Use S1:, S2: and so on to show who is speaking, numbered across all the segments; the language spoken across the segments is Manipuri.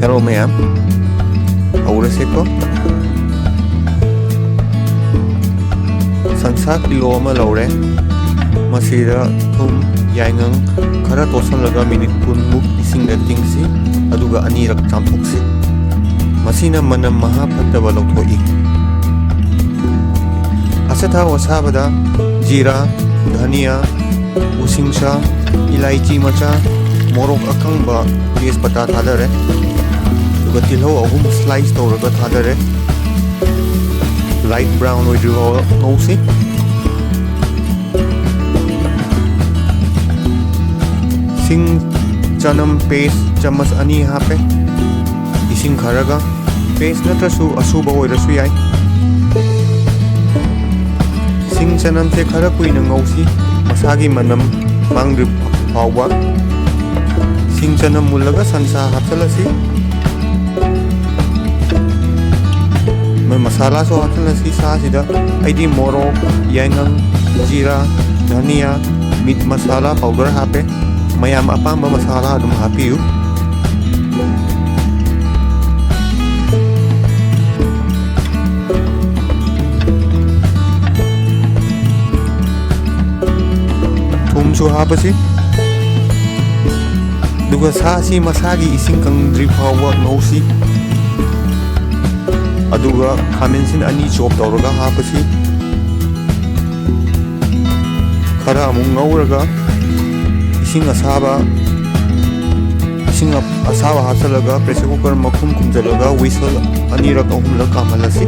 S1: Hello ma'am. Haureseko. Sansa kilo ama laure. Masira thum yaingang khara tosanlaga minute kunmuk isingda tingsi aduga anirak chamthoksi. Masina manam maha phattaba lauthoi. Asatha wasabada jira, dhania, usingsa, ilaichi macha, morok akangba tejpata thadare. Aduga tilho ahum slice tawraga thadare. Light brown oidriwa ngausi. Sing chanam paste chamas ani hape. Ising kharaga paste natrasu asuba oirasu yai. Sing chanam se khara kuina ngausi masagi manam mangdrip pawwa. Sing chanam mulaga sansa hapsalasi. Masala so hapsalasi sa sida aidi morok, yaingang, jira, dhania, meat masala powder hape. Mayam apamba masala adum hapiyu. Thumsu hapasi. Duga sasi masagi ising kang drip hawa ngausi. Aduga kamensin ani chop tawraga hapasi. Khara amung ngauraga ising asaba hapsalaga pressure cooker makhum kumjalaga whistle anirak ahumla kamalasi.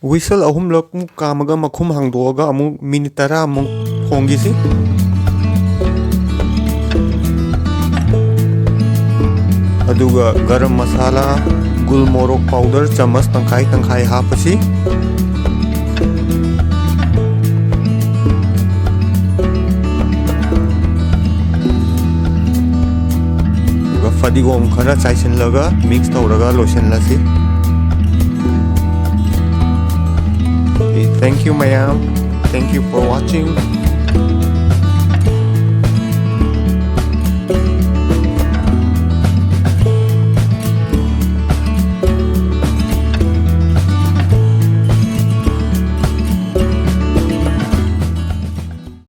S1: Whistle ahumlak kamaga makhum hangdoga amu minute tara amu hongisi. Aduga garam masala, gulmorok powder chamas tangkai hapasi. Aduga fadigom khara chaisin laga mix tawraga lotion lasi. Thank you, ma'am. Thank you for watching.